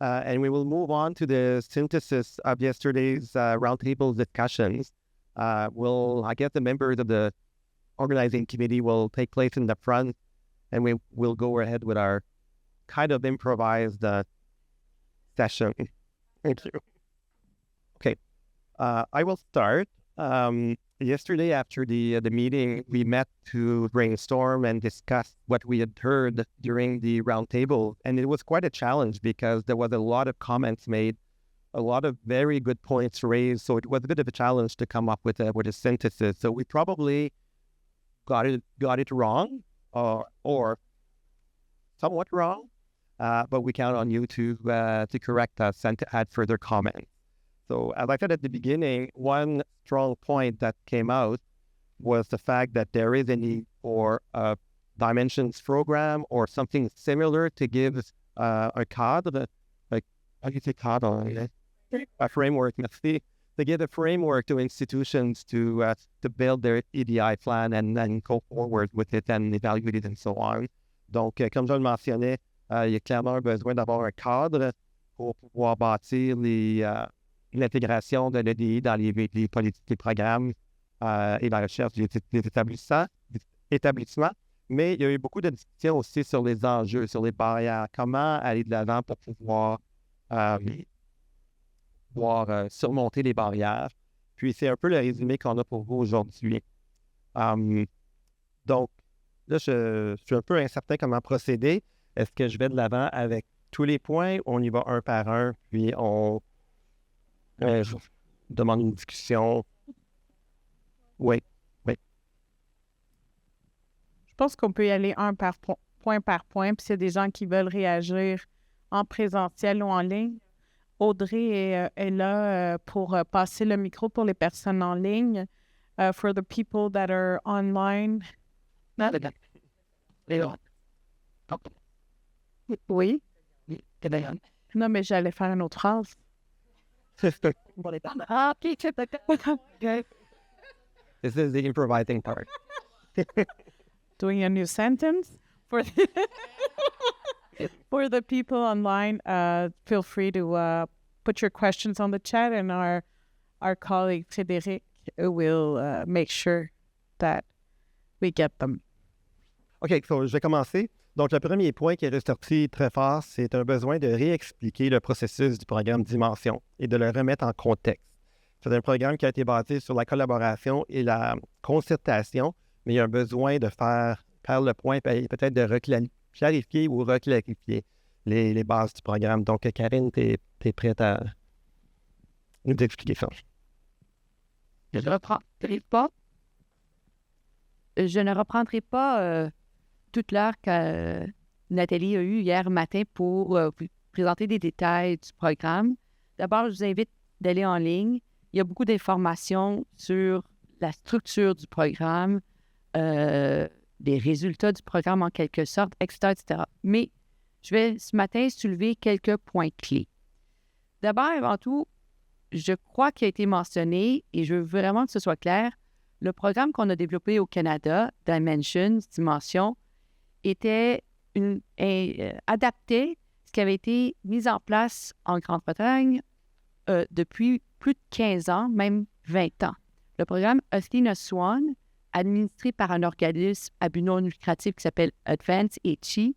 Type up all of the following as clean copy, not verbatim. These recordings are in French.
and we will move on to the synthesis of yesterday's roundtable discussions. I guess the members of the organizing committee will take place in the front, and we will go ahead with our kind of improvised session. Thank you. Okay, I will start. Yesterday after the meeting, we met to brainstorm and discuss what we had heard during the roundtable, and it was quite a challenge because there was a lot of comments made, a lot of very good points raised. So it was a bit of a challenge to come up with a synthesis. So we probably got it wrong, or somewhat wrong, but we count on you to correct us and to add further comments. So as I said at the beginning, one strong point that came out was the fact that there is a need for a Dimensions program or something similar to give a cadre, like, how do you say cadre? A framework, merci, to give a framework to institutions to build their EDI plan and then go forward with it and evaluate it and so on. Donc, comme je le mentionnais, il y a clairement besoin d'avoir un cadre pour pouvoir bâtir l'intégration de l'EDI dans les politiques, les programmes et la recherche des établissements. Mais il y a eu beaucoup de discussions aussi sur les enjeux, sur les barrières. Comment aller de l'avant pour pouvoir surmonter les barrières. Puis c'est un peu le résumé qu'on a pour vous aujourd'hui. Donc, là, je suis un peu incertain comment procéder. Est-ce que je vais de l'avant avec tous les points? On y va un par un, puis je demande une discussion. Oui. Je pense qu'on peut y aller point par point, puis s'il y a des gens qui veulent réagir en présentiel ou en ligne, Audrey est là pour passer le micro pour les personnes en ligne. For the people that are online. Oui. Non, mais j'allais faire une autre phrase. This is the improvising part. Doing a new sentence for the people online. Feel free to put your questions on the chat, and our colleague Frédéric will make sure that we get them. OK, so je vais commencer. Donc, le premier point qui est ressorti très fort, c'est un besoin de réexpliquer le processus du programme Dimension et de le remettre en contexte. C'est un programme qui a été basé sur la collaboration et la concertation, mais il y a un besoin de faire le point, peut-être de clarifier ou reclarifier les bases du programme. Donc, Karine, tu es prête à nous expliquer ça? Je ne reprendrai pas toute l'heure que Nathalie a eue hier matin pour vous présenter des détails du programme. D'abord, je vous invite d'aller en ligne. Il y a beaucoup d'informations sur la structure du programme, des résultats du programme en quelque sorte, etc., etc. Mais je vais ce matin soulever quelques points clés. D'abord, avant tout, je crois qu'il a été mentionné, et je veux vraiment que ce soit clair, le programme qu'on a développé au Canada, Dimensions, Dimension, était adapté, ce qui avait été mis en place en Grande-Bretagne depuis plus de 15 ans, même 20 ans. Le programme Athena Swan, administré par un organisme à but non lucratif qui s'appelle Advance HE,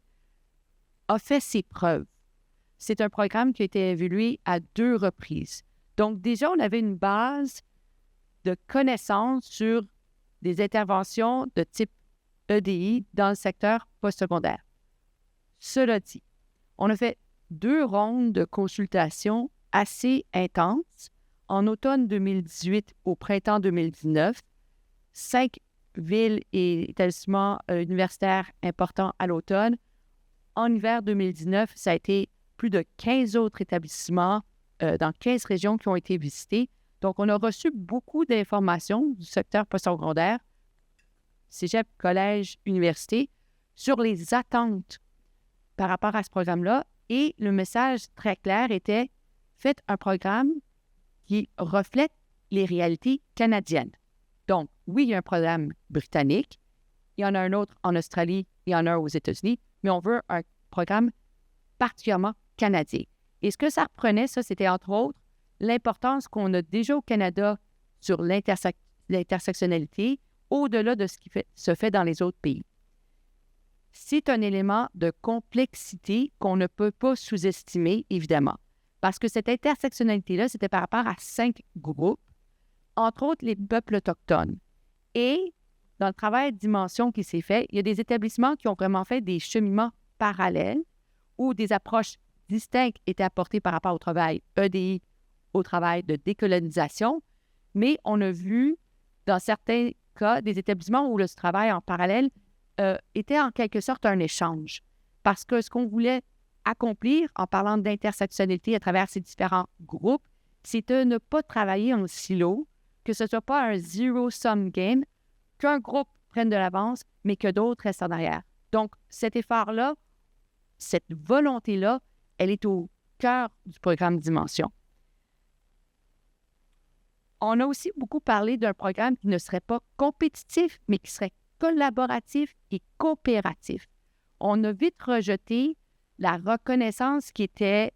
a fait ses preuves. C'est un programme qui a été évalué à 2 reprises. Donc déjà, on avait une base de connaissances sur des interventions de type EDI dans le secteur postsecondaire. Cela dit, on a fait 2 rondes de consultation assez intenses en automne 2018 au printemps 2019, 5 villes et établissements universitaires importants à l'automne. En hiver 2019, ça a été plus de 15 autres établissements dans 15 régions qui ont été visités. Donc, on a reçu beaucoup d'informations du secteur postsecondaire, cégep, collège, université, sur les attentes par rapport à ce programme-là. Et le message très clair était « Faites un programme qui reflète les réalités canadiennes. » Donc, oui, il y a un programme britannique, il y en a un autre en Australie, il y en a un aux États-Unis, mais on veut un programme particulièrement canadien. Et ce que ça reprenait, ça, c'était entre autres l'importance qu'on a déjà au Canada sur l'intersectionnalité au-delà de ce qui se fait dans les autres pays. C'est un élément de complexité qu'on ne peut pas sous-estimer, évidemment, parce que cette intersectionnalité-là, c'était par rapport à 5 groupes, entre autres les peuples autochtones. Et dans le travail de dimension qui s'est fait, il y a des établissements qui ont vraiment fait des cheminements parallèles où des approches distinctes étaient apportées par rapport au travail EDI, au travail de décolonisation, mais on a vu dans certains cas des établissements où le travail en parallèle était en quelque sorte un échange. Parce que ce qu'on voulait accomplir en parlant d'intersectionnalité à travers ces différents groupes, c'est de ne pas travailler en silo, que ce ne soit pas un zero-sum game, qu'un groupe prenne de l'avance, mais que d'autres restent en arrière. Donc, cet effort-là, cette volonté-là, elle est au cœur du programme Dimension. On a aussi beaucoup parlé d'un programme qui ne serait pas compétitif, mais qui serait collaboratif et coopératif. On a vite rejeté la reconnaissance qui était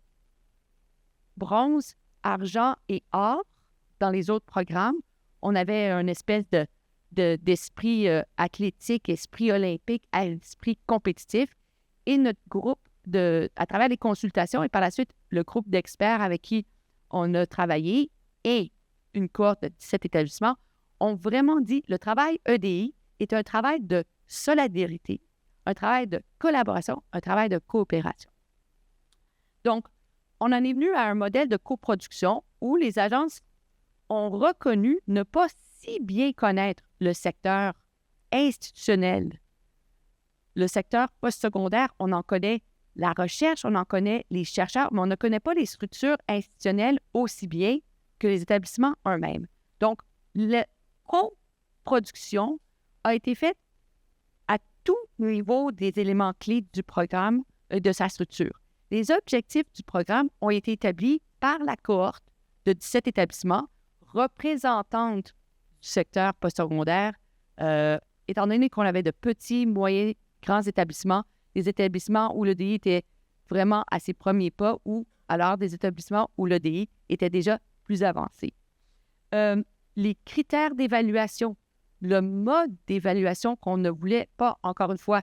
bronze, argent et or dans les autres programmes. On avait une espèce d'esprit athlétique, esprit olympique, esprit compétitif. Et notre groupe, à travers les consultations et par la suite, le groupe d'experts avec qui on a travaillé et une cohorte de 17 établissements, ont vraiment dit le travail EDI est un travail de solidarité, un travail de collaboration, un travail de coopération. Donc, on en est venu à un modèle de coproduction où les agences ont reconnu ne pas si bien connaître le secteur institutionnel. Le secteur postsecondaire, on en connaît la recherche, on en connaît les chercheurs, mais on ne connaît pas les structures institutionnelles aussi bien que les établissements eux-mêmes. Donc, la coproduction a été faite à tout niveau des éléments clés du programme et de sa structure. Les objectifs du programme ont été établis par la cohorte de 17 établissements représentantes du secteur postsecondaire, étant donné qu'on avait de petits, moyens, grands établissements, des établissements où l'EDI était vraiment à ses premiers pas ou alors des établissements où l'EDI était déjà plus avancé. Les critères d'évaluation, le mode d'évaluation qu'on ne voulait pas, encore une fois,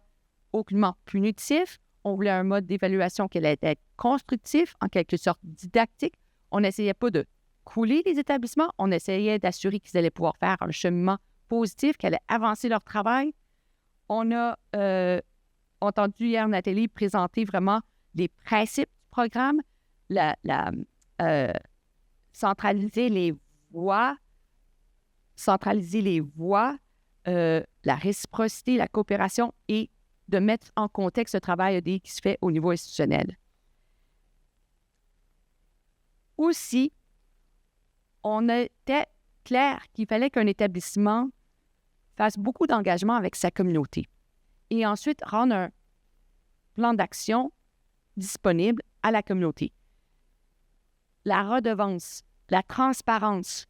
aucunement punitif. On voulait un mode d'évaluation qui allait être constructif, en quelque sorte didactique. On n'essayait pas de couler les établissements, on essayait d'assurer qu'ils allaient pouvoir faire un cheminement positif, qu'ils allaient avancer leur travail. On a entendu hier Nathalie présenter vraiment les principes du programme, centraliser les voix, la réciprocité, la coopération et de mettre en contexte le travail EDI qui se fait au niveau institutionnel. Aussi, on était clair qu'il fallait qu'un établissement fasse beaucoup d'engagement avec sa communauté et ensuite rendre un plan d'action disponible à la communauté. La redevance, la transparence,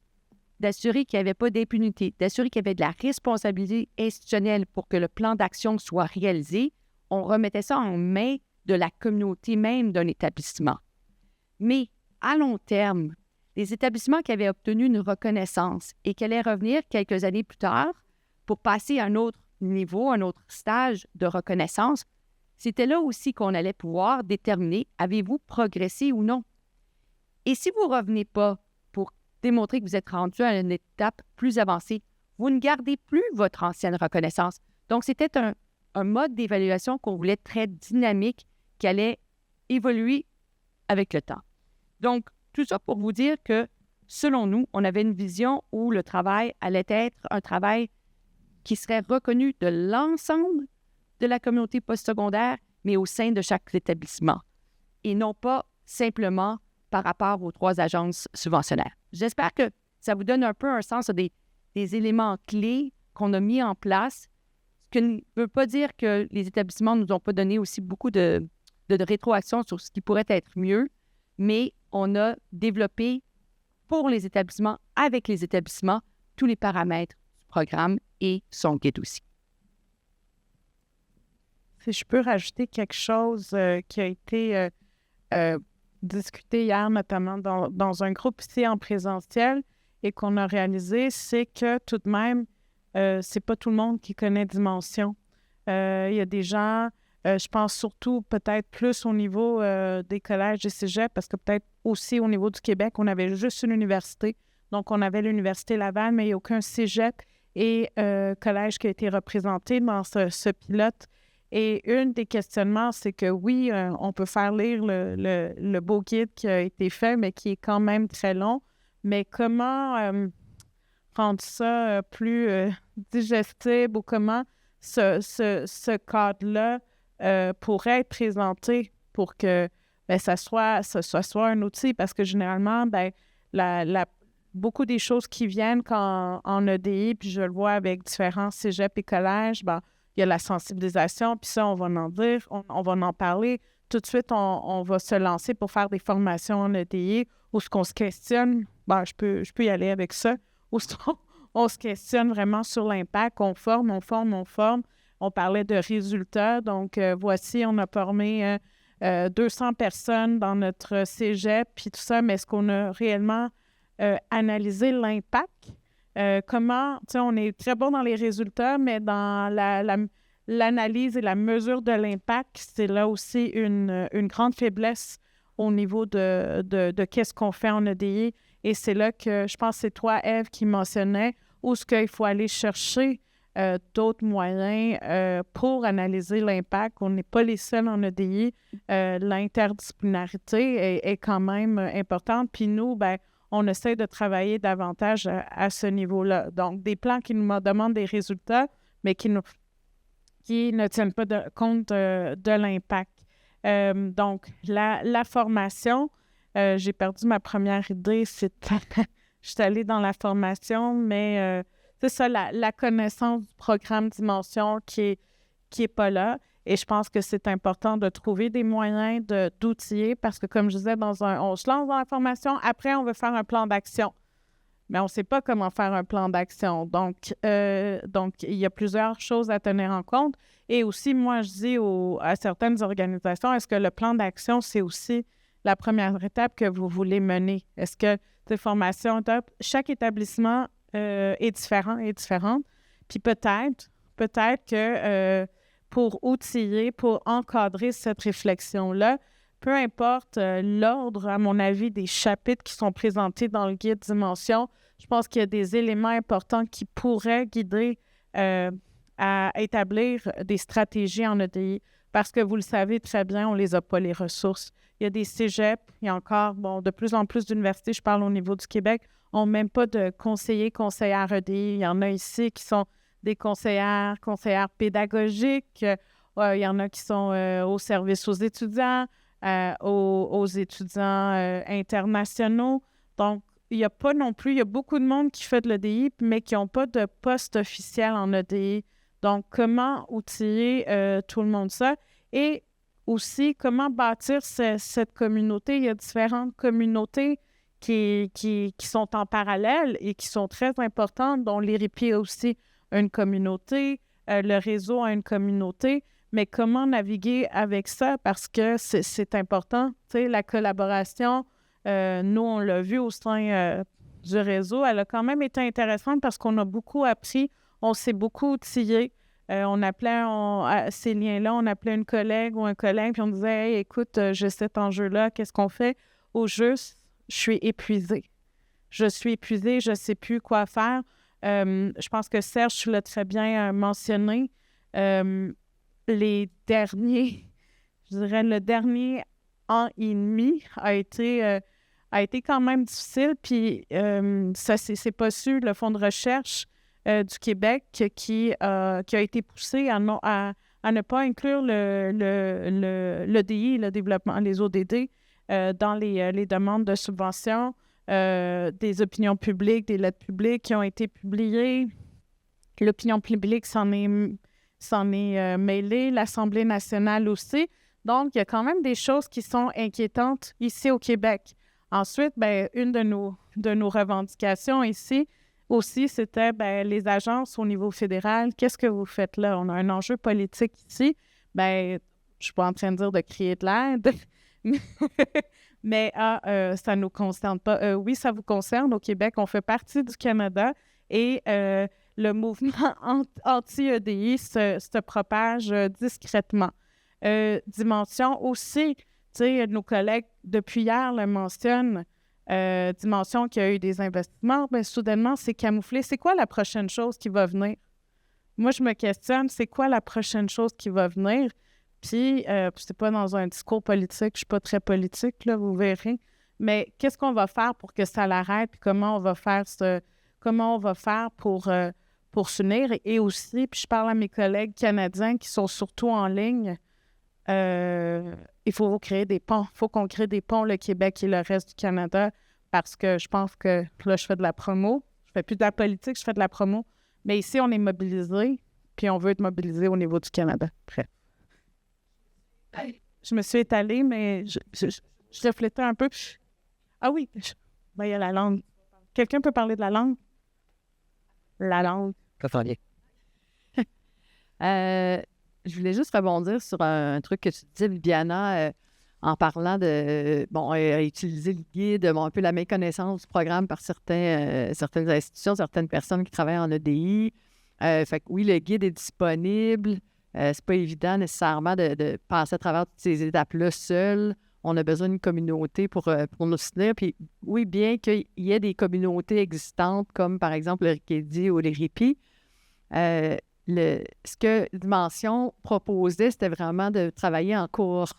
d'assurer qu'il n'y avait pas d'impunité, d'assurer qu'il y avait de la responsabilité institutionnelle pour que le plan d'action soit réalisé, on remettait ça en main de la communauté même d'un établissement. Mais à long terme, les établissements qui avaient obtenu une reconnaissance et qui allaient revenir quelques années plus tard pour passer à un autre niveau, un autre stage de reconnaissance, c'était là aussi qu'on allait pouvoir déterminer avez-vous progressé ou non. Et si vous ne revenez pas pour démontrer que vous êtes rendu à une étape plus avancée, vous ne gardez plus votre ancienne reconnaissance. Donc, c'était un mode d'évaluation qu'on voulait très dynamique qui allait évoluer avec le temps. Donc, tout ça pour vous dire que, selon nous, on avait une vision où le travail allait être un travail qui serait reconnu de l'ensemble de la communauté postsecondaire, mais au sein de chaque établissement, et non pas simplement par rapport aux 3 agences subventionnaires. J'espère que ça vous donne un peu un sens des éléments clés qu'on a mis en place, ce qui ne veut pas dire que les établissements ne nous ont pas donné aussi beaucoup de rétroaction sur ce qui pourrait être mieux, mais on a développé pour les établissements, avec les établissements, tous les paramètres du programme et son guide aussi. Si je peux rajouter quelque chose qui a été discuté hier, notamment dans un groupe ici en présentiel, et qu'on a réalisé, c'est que tout de même, c'est pas tout le monde qui connaît Dimension. Il y a des gens, je pense surtout peut-être plus au niveau des collèges et cégeps, parce que peut-être aussi au niveau du Québec, on avait juste une université. Donc, on avait l'Université Laval, mais il n'y a aucun cégep et collège qui a été représenté dans ce pilote. Et un des questionnements, c'est que oui, on peut faire lire le beau guide qui a été fait, mais qui est quand même très long. Mais comment rendre ça plus digestible ou comment ce cadre-là pourrait être présenté pour que ça soit un outil? Parce que généralement, beaucoup des choses qui viennent en EDI, puis je le vois avec différents cégeps et collèges, il y a la sensibilisation, puis ça, on va en dire, on va en parler. Tout de suite, on va se lancer pour faire des formations en EDI où ce qu'on se questionne, je peux y aller avec ça, où on se questionne vraiment sur l'impact, on forme. On parlait de résultats, donc voici, on a formé 200 personnes dans notre cégep, puis tout ça, mais est-ce qu'on a réellement analysé l'impact? Comment, on est très bon dans les résultats, mais dans l'analyse et la mesure de l'impact, c'est là aussi une grande faiblesse au niveau de qu'est-ce qu'on fait en EDI. Et c'est là que, je pense que c'est toi, Ève, qui mentionnais où est-ce qu'il faut aller chercher d'autres moyens pour analyser l'impact. On n'est pas les seuls en EDI. L'interdisciplinarité est quand même importante. Puis nous, on essaie de travailler davantage à ce niveau-là. Donc, des plans qui nous demandent des résultats, mais qui ne tiennent pas compte de l'impact. Donc, la formation, j'ai perdu ma première idée. Je suis allée dans la formation, mais c'est ça, la connaissance du programme Dimension qui est pas là. Et je pense que c'est important de trouver des moyens d'outiller parce que, comme je disais, on se lance dans la formation, après, on veut faire un plan d'action. Mais on ne sait pas comment faire un plan d'action. Donc, il y a plusieurs choses à tenir en compte. Et aussi, moi, je dis à certaines organisations, est-ce que le plan d'action, c'est aussi la première étape que vous voulez mener? Est-ce que ces formations, chaque établissement est différente. Puis peut-être que pour outiller, pour encadrer cette réflexion-là, peu importe l'ordre, à mon avis, des chapitres qui sont présentés dans le guide Dimension, je pense qu'il y a des éléments importants qui pourraient guider à établir des stratégies en EDI. Parce que vous le savez très bien, on ne les a pas, les ressources. Il y a des cégeps, il y a encore, de plus en plus d'universités, je parle au niveau du Québec, n'ont même pas de conseillères EDI. Il y en a ici qui sont des conseillères pédagogiques. Il y en a qui sont au service aux étudiants, aux étudiants internationaux. Donc, il y a beaucoup de monde qui fait de l'EDI, mais qui n'ont pas de poste officiel en EDI. Donc, comment outiller tout le monde ça? Et aussi, comment bâtir cette communauté? Il y a différentes communautés qui sont en parallèle et qui sont très importantes, dont l'IRIPI a aussi une communauté, le réseau a une communauté, mais comment naviguer avec ça? Parce que c'est important, tu sais, la collaboration, nous, on l'a vu au sein du réseau, elle a quand même été intéressante parce qu'on a beaucoup appris, on s'est beaucoup outillé. On appelait ces liens-là, on appelait une collègue ou un collègue, puis on disait « Hey, écoute, j'ai cet enjeu-là, qu'est-ce qu'on fait? » Au juste, je suis épuisée, je ne sais plus quoi faire. Je pense que Serge, tu l'as très bien mentionné. Le dernier an et demi a été quand même difficile. Puis ça, c'est pas sûr, le Fonds de recherche du Québec qui a été poussé à ne pas inclure l'EDI, le développement, les ODD, dans les demandes de subventions. Des opinions publiques, des lettres publiques qui ont été publiées. L'opinion publique s'en est mêlée, l'Assemblée nationale aussi. Donc, il y a quand même des choses qui sont inquiétantes ici au Québec. Ensuite, une de nos revendications ici aussi, c'était les agences au niveau fédéral. Qu'est-ce que vous faites là? On a un enjeu politique ici. Je ne suis pas en train de dire de créer de l'aide, Mais ça ne nous concerne pas. Oui, ça vous concerne. Au Québec, on fait partie du Canada et le mouvement anti-EDI se propage discrètement. Dimension aussi, tu sais, nos collègues depuis hier le mentionnent, Dimension qui a eu des investissements, bien soudainement, c'est camouflé. C'est quoi la prochaine chose qui va venir? Moi, je me questionne, c'est quoi la prochaine chose qui va venir? Puis, c'est pas dans un discours politique, je suis pas très politique, là, vous verrez. Mais qu'est-ce qu'on va faire pour que ça l'arrête? Puis comment on va faire pour s'unir? Et aussi, puis je parle à mes collègues canadiens qui sont surtout en ligne, il faut créer des ponts. Il faut qu'on crée des ponts, le Québec et le reste du Canada, parce que je pense que là, je fais de la promo. Je fais plus de la politique, je fais de la promo. Mais ici, on est mobilisé, puis on veut être mobilisé au niveau du Canada. Bref. Je me suis étalée, mais je reflétais un peu. Ah oui, ben, il y a la langue. Quelqu'un peut parler de la langue? La langue. Ça s'en vient. Je voulais juste rebondir sur un truc que tu disais, Bibiana, en parlant de, utiliser le guide, un peu la méconnaissance du programme par certaines institutions, certaines personnes qui travaillent en EDI. Fait que oui, le guide est disponible. C'est pas évident nécessairement de passer à travers toutes ces étapes-là seul. On a besoin d'une communauté pour nous soutenir. Puis oui, bien qu'il y ait des communautés existantes, comme par exemple le Rikedi ou les Ripi, ce que Dimension proposait, c'était vraiment de travailler en cohorte.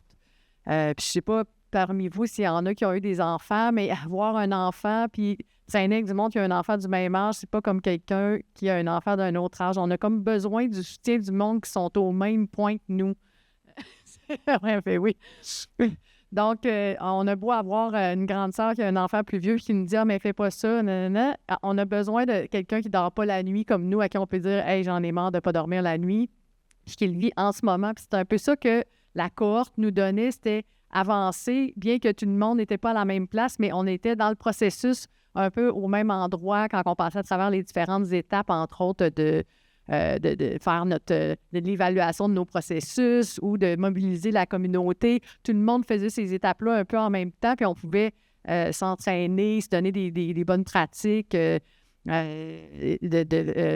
Puis je ne sais pas parmi vous s'il y en a qui ont eu des enfants, mais avoir un enfant, puis traîner avec du monde qui a un enfant du même âge, c'est pas comme quelqu'un qui a un enfant d'un autre âge. On a comme besoin du soutien du monde qui sont au même point que nous. Bref, oui. Donc, on a beau avoir une grande sœur qui a un enfant plus vieux qui nous dit « Ah, mais fais pas ça, nanana. » On a besoin de quelqu'un qui ne dort pas la nuit comme nous, à qui on peut dire « Hey, j'en ai marre de ne pas dormir la nuit. » Puis qu'il vit en ce moment. Puis c'est un peu ça que la cohorte nous donnait, c'était avancer, bien que tout le monde n'était pas à la même place, mais on était dans le processus un peu au même endroit quand on passait à travers les différentes étapes, entre autres, de faire de l'évaluation de nos processus ou de mobiliser la communauté. Tout le monde faisait ces étapes-là un peu en même temps, puis on pouvait s'entraîner, se donner des bonnes pratiques,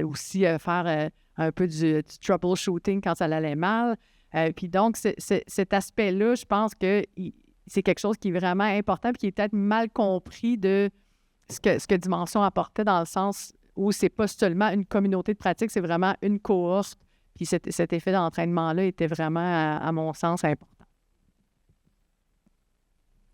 aussi faire un peu du troubleshooting quand ça allait mal. Puis donc, cet aspect-là, je pense que c'est quelque chose qui est vraiment important et qui est peut-être mal compris de ce que Dimension apportait, dans le sens où c'est pas seulement une communauté de pratique, c'est vraiment une cohorte. Puis cet effet d'entraînement-là était vraiment, à mon sens, important.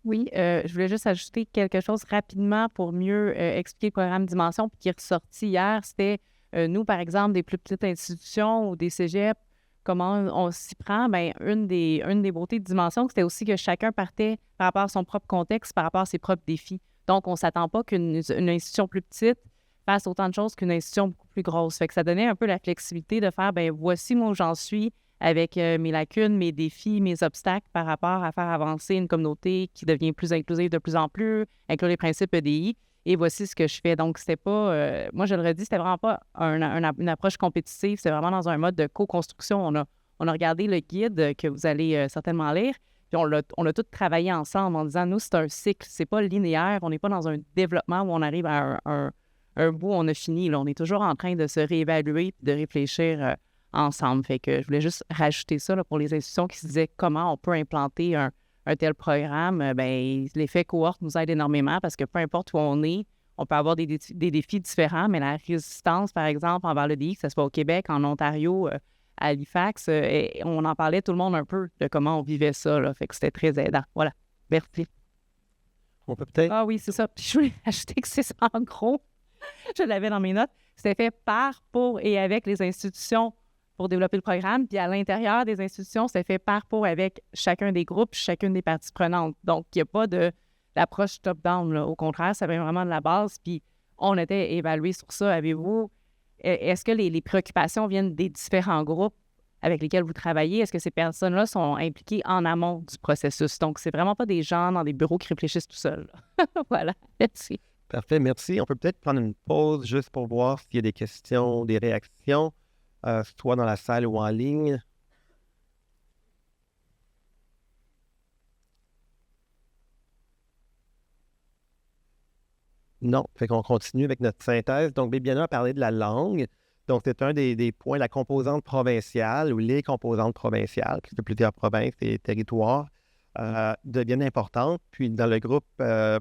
Oui, je voulais juste ajouter quelque chose rapidement pour mieux expliquer le programme Dimension, puis qui est ressorti hier. C'était, nous, par exemple, des plus petites institutions ou des cégeps, comment on s'y prend. Bien, une des beautés de Dimension, c'était aussi que chacun partait par rapport à son propre contexte, par rapport à ses propres défis. Donc, on ne s'attend pas qu'une institution plus petite fasse autant de choses qu'une institution beaucoup plus grosse. Fait que ça donnait un peu la flexibilité de faire, bien, voici moi où j'en suis avec mes lacunes, mes défis, mes obstacles par rapport à faire avancer une communauté qui devient plus inclusive de plus en plus, inclure les principes EDI, et voici ce que je fais. Donc, c'était pas, moi je le redis, c'était vraiment pas une approche compétitive, c'est vraiment dans un mode de co-construction. On a regardé le guide que vous allez certainement lire, puis on l'a tout travaillé ensemble en disant, nous, c'est un cycle, c'est pas linéaire, on n'est pas dans un développement où on arrive à un bout, on a fini. Là, on est toujours en train de se réévaluer, de réfléchir ensemble. Fait que je voulais juste rajouter ça là, pour les institutions qui se disaient comment on peut implanter un tel programme. Bien, l'effet cohorte nous aide énormément parce que peu importe où on est, on peut avoir des défis différents, mais la résistance, par exemple, envers l'EDI, que ce soit au Québec, en Ontario, à Halifax, on en parlait tout le monde un peu de comment on vivait ça. Là, fait que c'était très aidant. Voilà. Merci. On peut peut-être... Ah oui, c'est ça. Puis je voulais ajouter que c'est ça, en gros. Je l'avais dans mes notes. C'était fait par, pour et avec les institutions pour développer le programme. Puis à l'intérieur des institutions, c'était fait par, pour, avec chacun des groupes, chacune des parties prenantes. Donc, il n'y a pas d'approche top-down. Là. Au contraire, ça vient vraiment de la base. Puis on était évalués sur ça. Est-ce que les préoccupations viennent des différents groupes avec lesquels vous travaillez? Est-ce que ces personnes-là sont impliquées en amont du processus? Donc, c'est vraiment pas des gens dans des bureaux qui réfléchissent tout seuls. Voilà. Merci. Parfait, merci. On peut peut-être prendre une pause juste pour voir s'il y a des questions, des réactions, soit dans la salle ou en ligne. Non. Fait qu'on continue avec notre synthèse. Donc, Bibiana a parlé de la langue. Donc, c'est un des points, la composante provinciale ou les composantes provinciales, parce que plusieurs provinces et territoires deviennent importantes. Puis, dans le groupe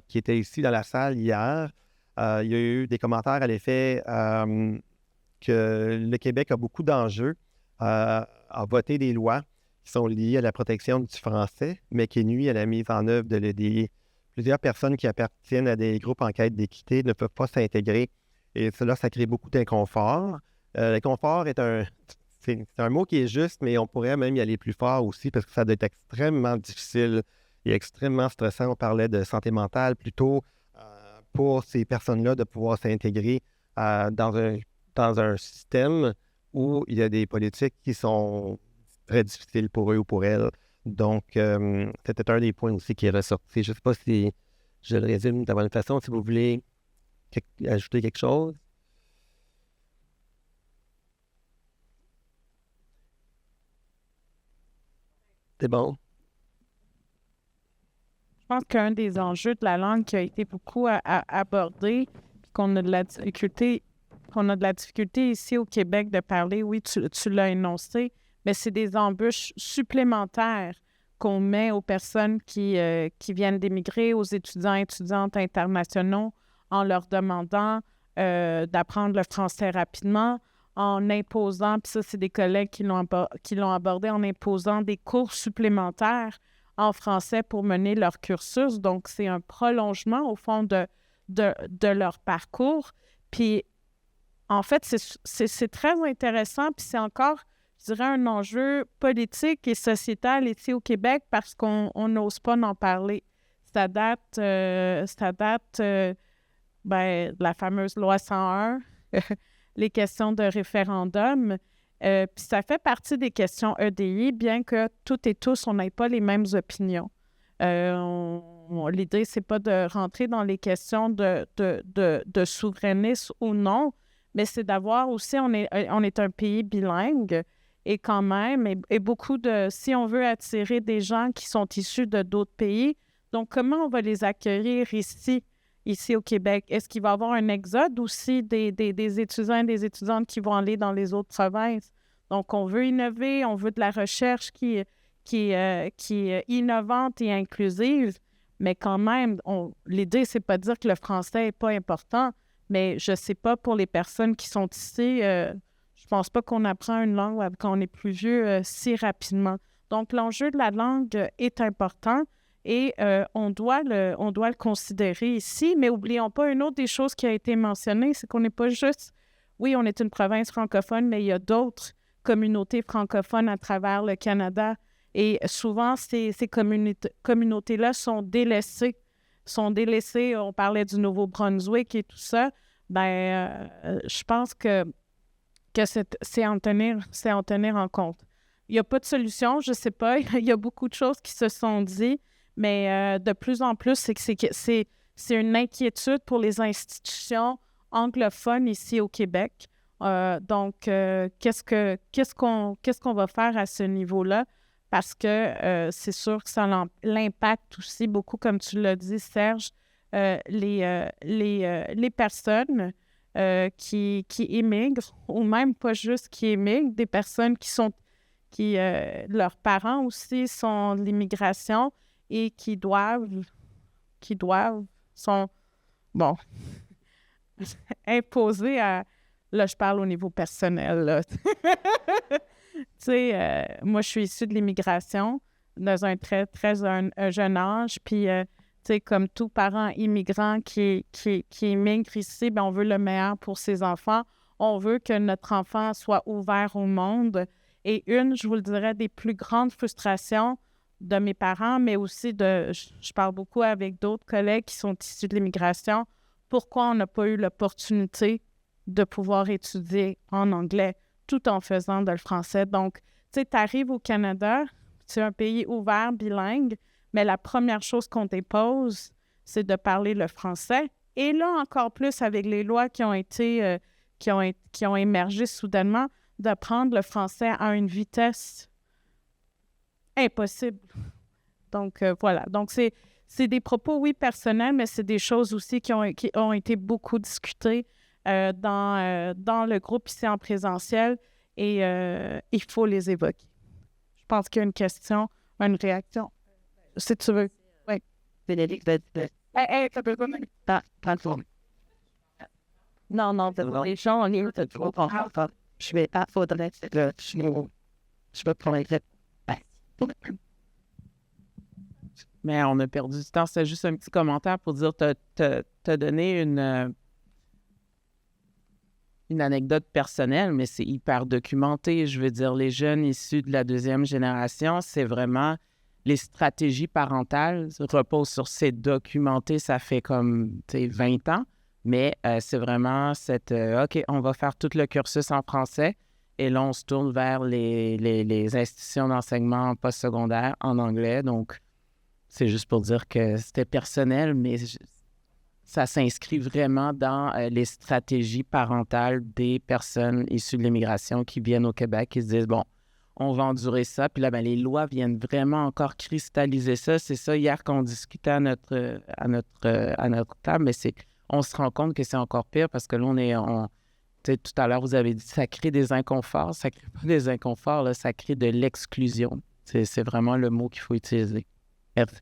qui était ici dans la salle hier, il y a eu des commentaires à l'effet que le Québec a beaucoup d'enjeux à voter des lois qui sont liées à la protection du français, mais qui nuisent à la mise en œuvre de l'EDI. Plusieurs personnes qui appartiennent à des groupes en quête d'équité ne peuvent pas s'intégrer et cela, ça crée beaucoup d'inconfort. L'inconfort c'est un mot qui est juste, mais on pourrait même y aller plus fort aussi parce que ça doit être extrêmement difficile et extrêmement stressant. On parlait de santé mentale plutôt pour ces personnes-là de pouvoir s'intégrer dans un système où il y a des politiques qui sont très difficiles pour eux ou pour elles. Donc, c'était un des points aussi qui est ressorti. Je ne sais pas si je le résume de la bonne façon. Si vous voulez ajouter quelque chose. C'est bon. Je pense qu'un des enjeux de la langue qui a été beaucoup abordé, puis qu'on a de la difficulté ici au Québec de parler, oui, tu l'as énoncé, mais c'est des embûches supplémentaires qu'on met aux personnes qui viennent d'émigrer, aux étudiants et étudiantes internationaux, en leur demandant d'apprendre le français rapidement, en imposant, puis ça, c'est des collègues qui l'ont abordé, en imposant des cours supplémentaires en français pour mener leur cursus. Donc, c'est un prolongement, au fond, de leur parcours. Puis, en fait, c'est très intéressant, puis c'est encore, je dirais, un enjeu politique et sociétal ici au Québec parce qu'on n'ose pas en parler. Ça date de la fameuse loi 101, les questions de référendum. Puis ça fait partie des questions EDI, bien que toutes et tous, on n'ait pas les mêmes opinions. L'idée, c'est pas de rentrer dans les questions de souverainisme ou non, mais c'est d'avoir aussi, on est un pays bilingue et quand même, et beaucoup si on veut attirer des gens qui sont issus de d'autres pays, donc comment on va les accueillir ici au Québec? Est-ce qu'il va y avoir un exode aussi des étudiants et des étudiantes qui vont aller dans les autres provinces? Donc, on veut innover, on veut de la recherche qui est innovante et inclusive, mais quand même, l'idée, c'est pas de dire que le français n'est pas important, mais je sais pas pour les personnes qui sont ici, je pense pas qu'on apprend une langue quand on est plus vieux si rapidement. Donc, l'enjeu de la langue est important. Et on doit le considérer ici, mais n'oublions pas une autre des choses qui a été mentionnée, c'est qu'on n'est pas juste, oui, on est une province francophone, mais il y a d'autres communautés francophones à travers le Canada. Et souvent, ces communautés-là sont délaissées. On parlait du Nouveau-Brunswick et tout ça. Je pense que c'est à en tenir en compte. Il n'y a pas de solution, je ne sais pas. Il y a beaucoup de choses qui se sont dites. Mais de plus en plus, c'est une inquiétude pour les institutions anglophones ici au Québec. Donc, qu'est-ce qu'on va faire à ce niveau-là? Parce que c'est sûr que ça l'impacte aussi beaucoup, comme tu l'as dit, Serge, les personnes qui émigrent, ou même pas juste qui émigrent, des personnes leurs parents aussi sont de l'immigration, et qui sont imposés à... Là, je parle au niveau personnel, là. Tu sais, moi, je suis issue de l'immigration dans un très, très jeune âge, puis, tu sais, comme tout parent immigrant qui immigre ici, bien, on veut le meilleur pour ses enfants. On veut que notre enfant soit ouvert au monde. Et je vous le dirais, des plus grandes frustrations de mes parents, mais aussi je parle beaucoup avec d'autres collègues qui sont issus de l'immigration. Pourquoi on n'a pas eu l'opportunité de pouvoir étudier en anglais tout en faisant de le français? Donc, tu sais, tu arrives au Canada, c'est un pays ouvert, bilingue, mais la première chose qu'on dépose, c'est de parler le français. Et là, encore plus avec les lois qui ont émergé soudainement, d'apprendre le français à une vitesse impossible. Donc, voilà. Donc, c'est des propos, oui, personnels, mais c'est des choses aussi qui ont été beaucoup discutées dans le groupe ici en présentiel et il faut les évoquer. Je pense qu'il y a une question, une réaction. Si tu veux. Oui. Bénédicte, Ça peut pas non, les gens, on est trop contents. Je vais pas faudrait que je vais prendre Mais on a perdu du temps. C'est juste un petit commentaire pour dire t'as donné une anecdote personnelle, mais c'est hyper documenté. Je veux dire, les jeunes issus de la deuxième génération, c'est vraiment les stratégies parentales reposent sur c'est documenté, ça fait comme 20 ans, mais c'est vraiment OK, on va faire tout le cursus en français et là, on se tourne vers les institutions d'enseignement postsecondaire en anglais. Donc, c'est juste pour dire que c'était personnel, mais ça s'inscrit vraiment dans les stratégies parentales des personnes issues de l'immigration qui viennent au Québec, qui se disent, bon, on va endurer ça. Puis là, les lois viennent vraiment encore cristalliser ça. C'est ça, hier, qu'on discutait à notre table, mais on se rend compte que c'est encore pire parce que là, tout à l'heure, vous avez dit, ça crée des inconforts. Ça crée pas des inconforts, là, ça crée de l'exclusion. C'est vraiment le mot qu'il faut utiliser. Merci.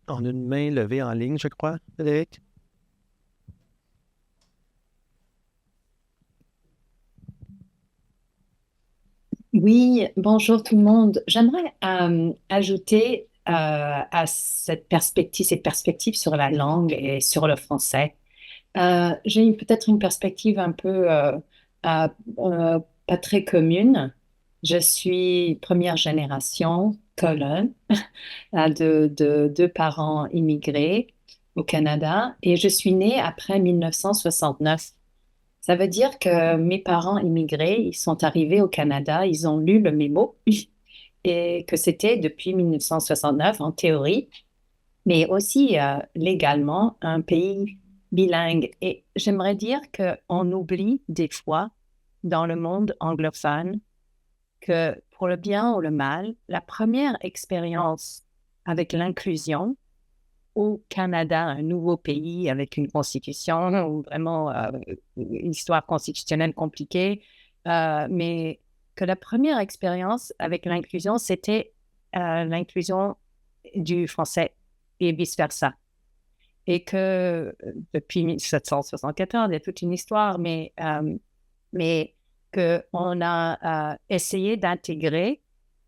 On a une main levée en ligne, je crois, Frédéric. Oui, bonjour tout le monde. J'aimerais ajouter à cette perspective sur la langue et sur le français. J'ai peut-être une perspective un peu pas très commune. Je suis première génération colonne de deux parents immigrés au Canada et je suis née après 1969. Ça veut dire que mes parents immigrés, ils sont arrivés au Canada, ils ont lu le mémo et que c'était depuis 1969 en théorie, mais aussi légalement un pays bilingue. Et j'aimerais dire qu'on oublie des fois dans le monde anglophone que pour le bien ou le mal, la première expérience avec l'inclusion au Canada, un nouveau pays avec une constitution ou vraiment une histoire constitutionnelle compliquée, mais que la première expérience avec l'inclusion, c'était l'inclusion du français et vice-versa. Et que depuis 1774, il y a toute une histoire, mais qu'on a essayé d'intégrer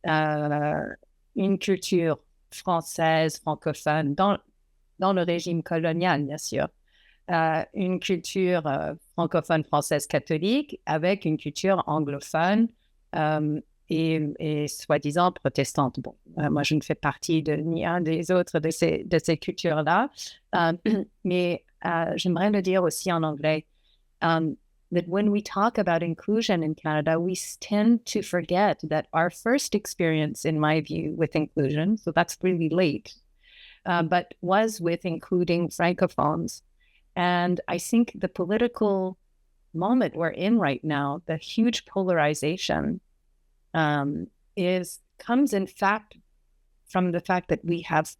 une culture française, francophone, dans le régime colonial, bien sûr. Une culture francophone française catholique avec une culture anglophone et soi-disant protestante. Bon, moi, je ne fais partie de ni un des autres de ces cultures-là, mais j'aimerais le dire aussi en anglais. That when we talk about inclusion in Canada, we tend to forget that our first experience, in my view, with inclusion, so that's really late, but was with including Francophones. And I think the political moment we're in right now, the huge polarization, comes in fact from the fact that we have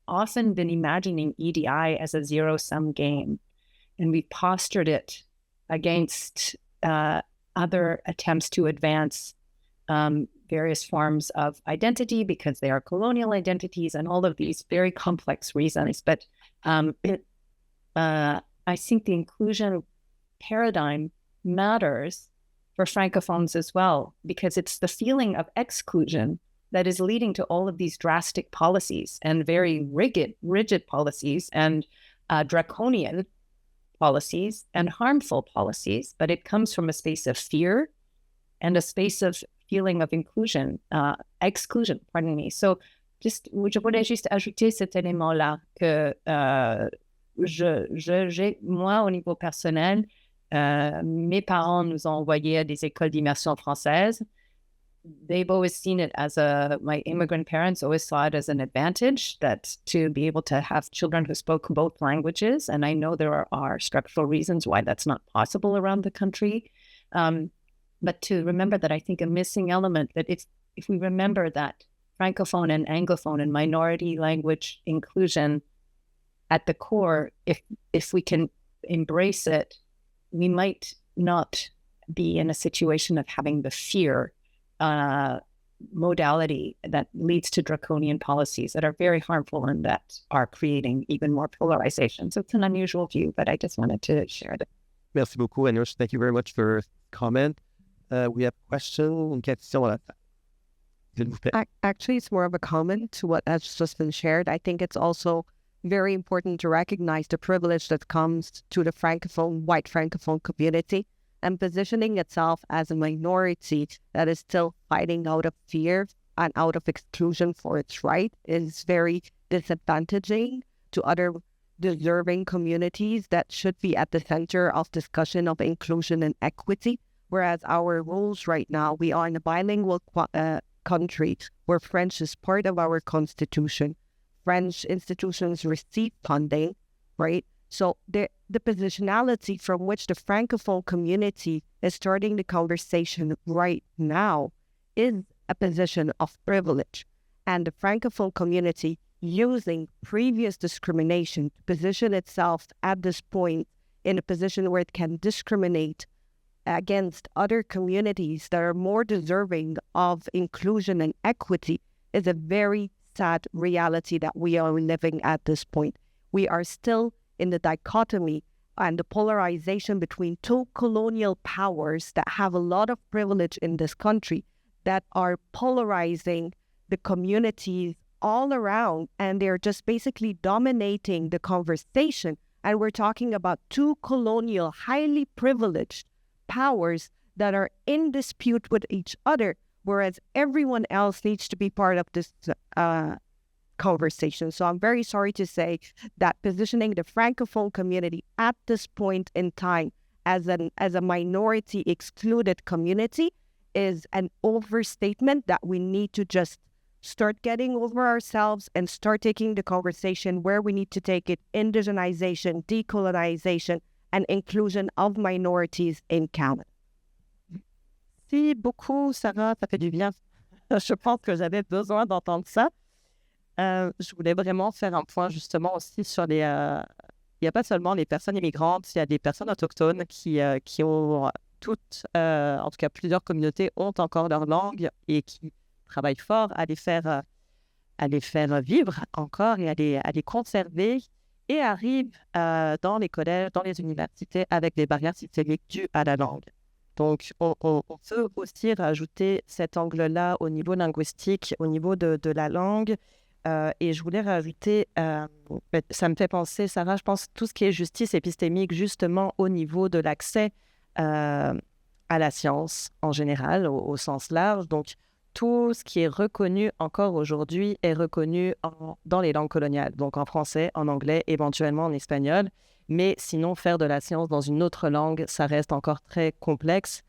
often been imagining EDI as a zero-sum game, and we postured it against other attempts to advance various forms of identity because they are colonial identities and all of these very complex reasons. But I think the inclusion paradigm matters for Francophones as well, because it's the feeling of exclusion that is leading to all of these drastic policies and very rigid policies and draconian policies and harmful policies, but it comes from a space of fear and a space of feeling of exclusion, pardon me. So, je voulais juste ajouter cet élément-là que j'ai, moi, au niveau personnel, mes parents nous ont envoyés à des écoles d'immersion française. They've always seen it as my immigrant parents always saw it as an advantage that to be able to have children who spoke both languages. And I know there are structural reasons why that's not possible around the country. But to remember that, I think a missing element that if we remember that Francophone and Anglophone and minority language inclusion at the core, if we can embrace it, we might not be in a situation of having the fear modality that leads to draconian policies that are very harmful and that are creating even more polarization. So it's an unusual view, but I just wanted to share that. Merci beaucoup, Anush. Thank you very much for comment. We have une question à la fin. S'il vous plaît. Actually, it's more of a comment to what has just been shared. I think it's also very important to recognize the privilege that comes to the white Francophone community and positioning itself as a minority that is still fighting out of fear and out of exclusion for its right is very disadvantaging to other deserving communities that should be at the center of discussion of inclusion and equity. Whereas our rules right now, we are in a bilingual country where French is part of our constitution. French institutions receive funding, right? So the positionality from which the Francophone community is starting the conversation right now is a position of privilege. And the Francophone community using previous discrimination to position itself at this point in a position where it can discriminate against other communities that are more deserving of inclusion and equity is a very sad reality that we are living at this point. We are still in the dichotomy and the polarization between two colonial powers that have a lot of privilege in this country that are polarizing the communities all around, and they're just basically dominating the conversation. And we're talking about two colonial, highly privileged powers that are in dispute with each other, whereas everyone else needs to be part of this conversation. So I'm very sorry to say that positioning the Francophone community at this point in time as a minority excluded community is an overstatement that we need to just start getting over ourselves and start taking the conversation where we need to take it: indigenization, decolonization, and inclusion of minorities in Canada. Merci beaucoup, Sarah. Ça fait du bien. Je pense que j'avais besoin d'entendre ça. Je voulais vraiment faire un point justement aussi sur les... il n'y a pas seulement les personnes immigrantes, il y a des personnes autochtones qui ont toutes, en tout cas plusieurs communautés, ont encore leur langue et qui travaillent fort à les faire vivre encore et à les conserver, et arrivent dans les collèges, dans les universités avec des barrières systémiques dues à la langue. Donc, on peut aussi rajouter cet angle-là au niveau linguistique, au niveau de la langue. Et je voulais rajouter, ça me fait penser, Sarah, je pense tout ce qui est justice épistémique, justement au niveau de l'accès à la science en général, au sens large. Donc, tout ce qui est reconnu encore aujourd'hui est reconnu dans les langues coloniales, donc en français, en anglais, éventuellement en espagnol. Mais sinon, faire de la science dans une autre langue, ça reste encore très complexe.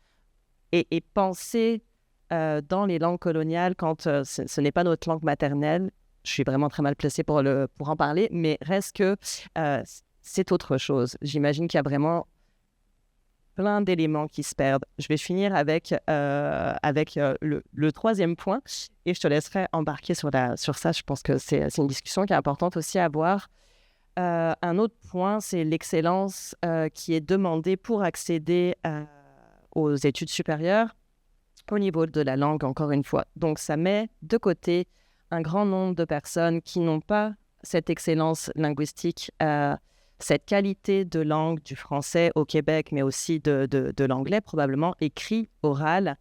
Et penser dans les langues coloniales quand ce n'est pas notre langue maternelle, je suis vraiment très mal placée pour en parler, mais reste que c'est autre chose. J'imagine qu'il y a vraiment plein d'éléments qui se perdent. Je vais finir avec le troisième point et je te laisserai embarquer sur ça. Je pense que c'est une discussion qui est importante aussi à avoir. Un autre point, c'est l'excellence qui est demandée pour accéder aux études supérieures au niveau de la langue, encore une fois. Donc, ça met de côté un grand nombre de personnes qui n'ont pas cette excellence linguistique, cette qualité de langue du français au Québec, mais aussi de l'anglais, probablement écrit, oral,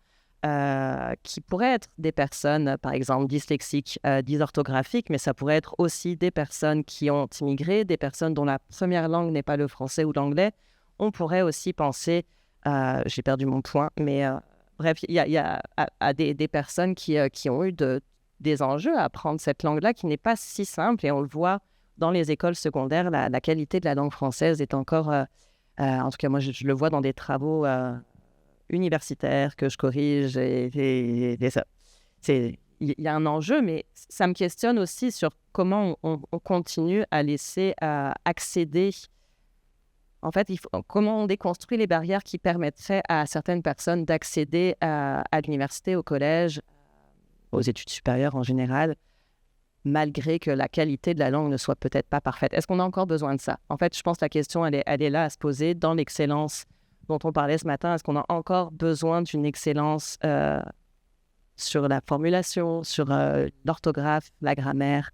qui pourraient être des personnes, par exemple, dyslexiques, dysorthographiques, mais ça pourrait être aussi des personnes qui ont immigré, des personnes dont la première langue n'est pas le français ou l'anglais. On pourrait aussi penser, j'ai perdu mon point, mais bref, il y a des personnes qui ont eu des enjeux à apprendre cette langue-là qui n'est pas si simple, et on le voit dans les écoles secondaires, la qualité de la langue française est encore, en tout cas moi je le vois dans des travaux universitaires que je corrige, et ça. Il y a un enjeu, mais ça me questionne aussi sur comment on continue à laisser accéder, en fait, comment on déconstruit les barrières qui permettraient à certaines personnes d'accéder à l'université, au collège, aux études supérieures en général, malgré que la qualité de la langue ne soit peut-être pas parfaite. Est-ce qu'on a encore besoin de ça? En fait, je pense que la question, elle est là à se poser dans l'excellence dont on parlait ce matin. Est-ce qu'on a encore besoin d'une excellence sur la formulation, sur l'orthographe, la grammaire?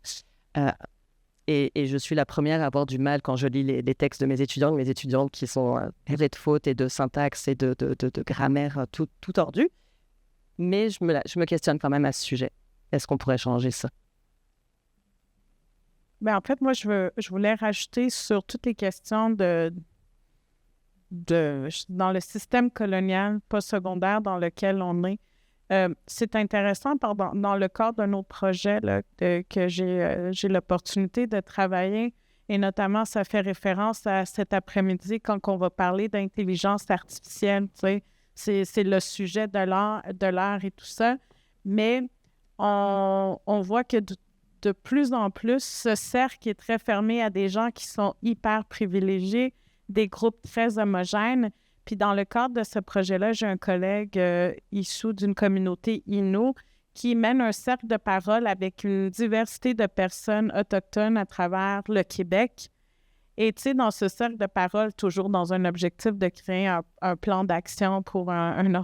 Et je suis la première à avoir du mal quand je lis les textes de mes étudiantes qui sont bourrés de fautes et de syntaxe et de grammaire tout tordu. Mais je me questionne quand même à ce sujet. Est-ce qu'on pourrait changer ça? Ben, en fait, moi, je voulais rajouter sur toutes les questions dans le système colonial postsecondaire dans lequel on est. C'est intéressant, dans le cadre d'un autre projet là, que j'ai l'opportunité de travailler, et notamment, ça fait référence à cet après-midi quand on va parler d'intelligence artificielle, tu sais, c'est le sujet de l'art et tout ça, mais on voit que de plus en plus, ce cercle est très fermé à des gens qui sont hyper privilégiés, des groupes très homogènes. Puis dans le cadre de ce projet-là, j'ai un collègue issu d'une communauté Innu qui mène un cercle de parole avec une diversité de personnes autochtones à travers le Québec. Et tu sais, dans ce cercle de parole, toujours dans un objectif de créer un plan d'action pour une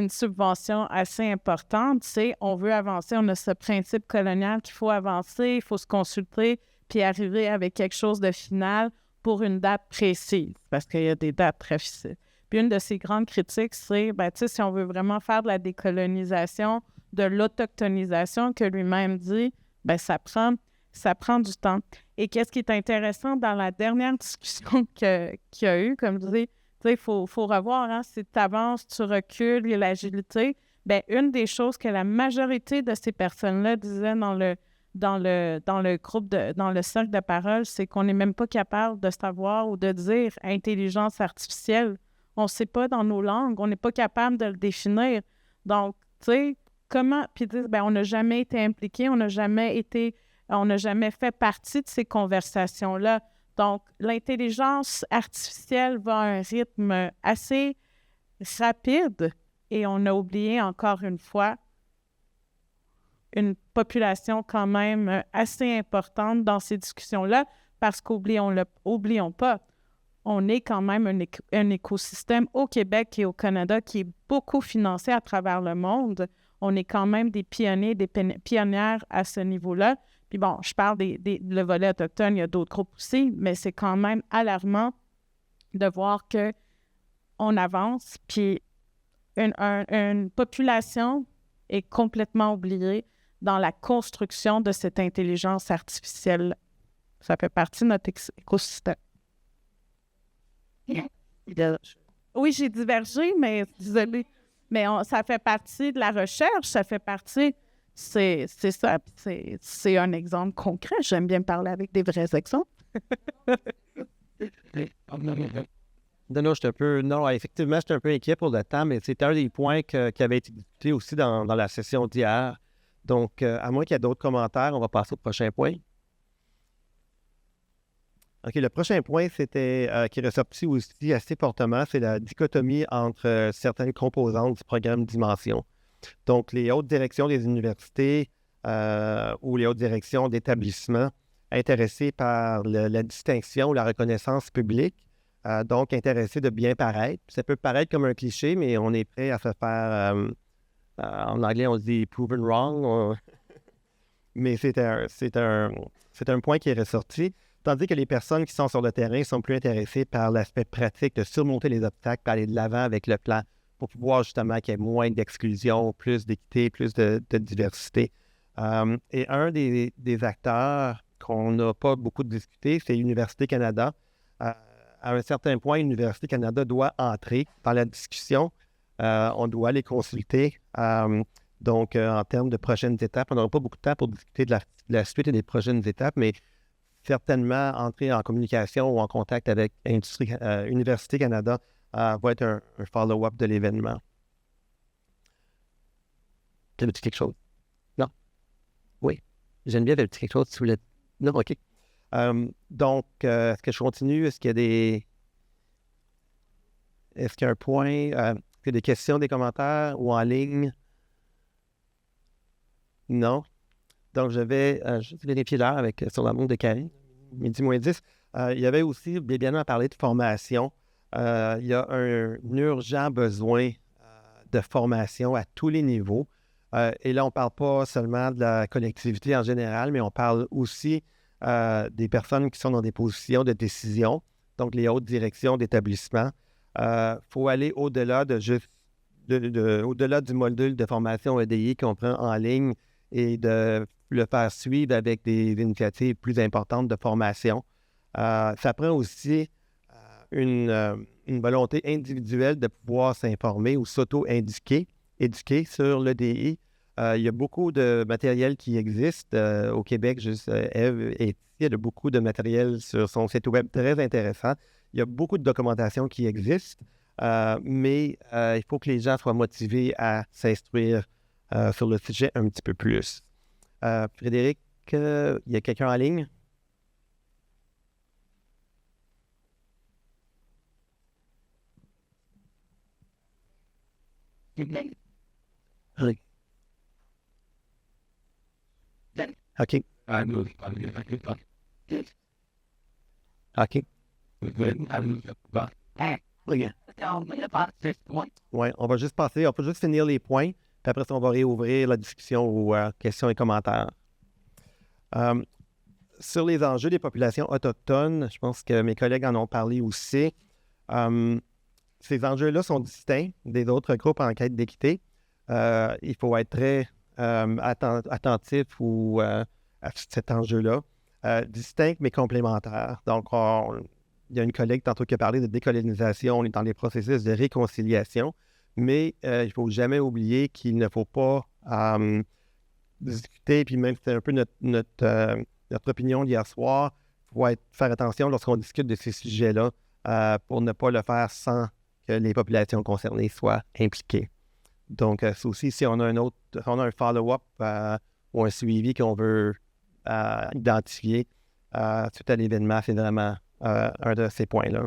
subvention assez importante, tu sais, on veut avancer, on a ce principe colonial qu'il faut avancer, il faut se consulter, puis arriver avec quelque chose de final pour une date précise, parce qu'il y a des dates précises. Puis une de ces grandes critiques, c'est, ben, tu sais, si on veut vraiment faire de la décolonisation, de l'autochtonisation que lui-même dit, ben ça prend du temps. Et qu'est-ce qui est intéressant dans la dernière discussion qu'il y a eu, comme je dis, tu sais, il faut revoir, hein, si tu avances, tu recules, et l'agilité. Bien, une des choses que la majorité de ces personnes-là disaient dans le groupe, dans le cercle de parole, c'est qu'on n'est même pas capable de savoir ou de dire intelligence artificielle. On ne sait pas dans nos langues, on n'est pas capable de le définir. Donc, tu sais, comment... Puis ils disent, bien, on n'a jamais été impliqué, on n'a jamais fait partie de ces conversations-là. Donc, l'intelligence artificielle va à un rythme assez rapide et on a oublié encore une fois une population quand même assez importante dans ces discussions-là parce qu'oublions pas, on est quand même un écosystème au Québec et au Canada qui est beaucoup financé à travers le monde. On est quand même des pionniers, des pionnières à ce niveau-là. Puis bon, je parle le volet autochtone, il y a d'autres groupes aussi, mais c'est quand même alarmant de voir qu'on avance, puis une population est complètement oubliée dans la construction de cette intelligence artificielle. Ça fait partie de notre écosystème. Oui, j'ai divergé, mais désolée. Mais ça fait partie de la recherche, ça fait partie... C'est ça, c'est un exemple concret. J'aime bien parler avec des vrais exemples. Non, effectivement, j'étais un peu inquiet pour le temps, mais c'est un des points qui avait été discuté aussi dans la session d'hier. Donc, à moins qu'il y ait d'autres commentaires, on va passer au prochain point. OK, le prochain point, c'était qui est ressorti aussi assez fortement, c'est la dichotomie entre certaines composantes du programme Dimension. Donc, les hautes directions des universités ou les hautes directions d'établissements intéressés par la distinction ou la reconnaissance publique, donc intéressés de bien paraître. Ça peut paraître comme un cliché, mais on est prêt à se faire, en anglais, on dit « proven wrong », mais c'est un point qui est ressorti. Tandis que les personnes qui sont sur le terrain sont plus intéressées par l'aspect pratique de surmonter les obstacles, d'aller de l'avant avec le plan, pour pouvoir justement qu'il y ait moins d'exclusion, plus d'équité, plus de diversité. Et un des acteurs qu'on n'a pas beaucoup discuté, c'est Université Canada. À un certain point, Université Canada doit entrer dans la discussion. On doit les consulter. Donc, en termes de prochaines étapes, on n'aura pas beaucoup de temps pour discuter de la suite et des prochaines étapes, mais certainement entrer en communication ou en contact avec Université Canada va être un follow-up de l'événement. T'avais-tu quelque chose? Non? Oui. Geneviève, avais-tu quelque chose? Tu voulais... Non? OK. Donc, est-ce que je continue? Est-ce qu'il y a un point? Est-ce qu'il y a des questions, des commentaires ou en ligne? Non. Donc, je vais juste vérifier l'heure sur la montre de Karine. 12:10. Il y avait aussi, bien à parler de formation. Il y a un urgent besoin de formation à tous les niveaux. Et là, on ne parle pas seulement de la collectivité en général, mais on parle aussi des personnes qui sont dans des positions de décision, donc les hautes directions d'établissement. Il faut aller au-delà de juste au-delà du module de formation EDI qu'on prend en ligne et de le faire suivre avec des initiatives plus importantes de formation. Ça prend aussi une volonté individuelle de pouvoir s'informer ou s'auto-éduquer sur l'EDI. Il y a beaucoup de matériel qui existe au Québec. Juste Ève est ici. Il y a beaucoup de matériel sur son site web très intéressant. Il y a beaucoup de documentation qui existe, mais il faut que les gens soient motivés à s'instruire sur le sujet un petit peu plus. Frédéric, il y a quelqu'un en ligne? OK. OK. Oui, on va juste passer, on peut juste finir les points, puis après ça, on va réouvrir la discussion aux questions et commentaires. Sur les enjeux des populations autochtones, je pense que mes collègues en ont parlé aussi. Ces enjeux-là sont distincts des autres groupes en quête d'équité. Il faut être très attentif à cet enjeu-là. Distinct mais complémentaire. Donc, il y a une collègue tantôt qui a parlé de décolonisation. On est dans les processus de réconciliation, mais il ne faut jamais oublier qu'il ne faut pas discuter, puis même c'était un peu notre opinion d'hier soir, il faut faire attention lorsqu'on discute de ces sujets-là pour ne pas le faire sans que les populations concernées soient impliquées. Donc, c'est aussi si on a un follow-up ou un suivi qu'on veut identifier suite à l'événement, c'est vraiment un de ces points-là.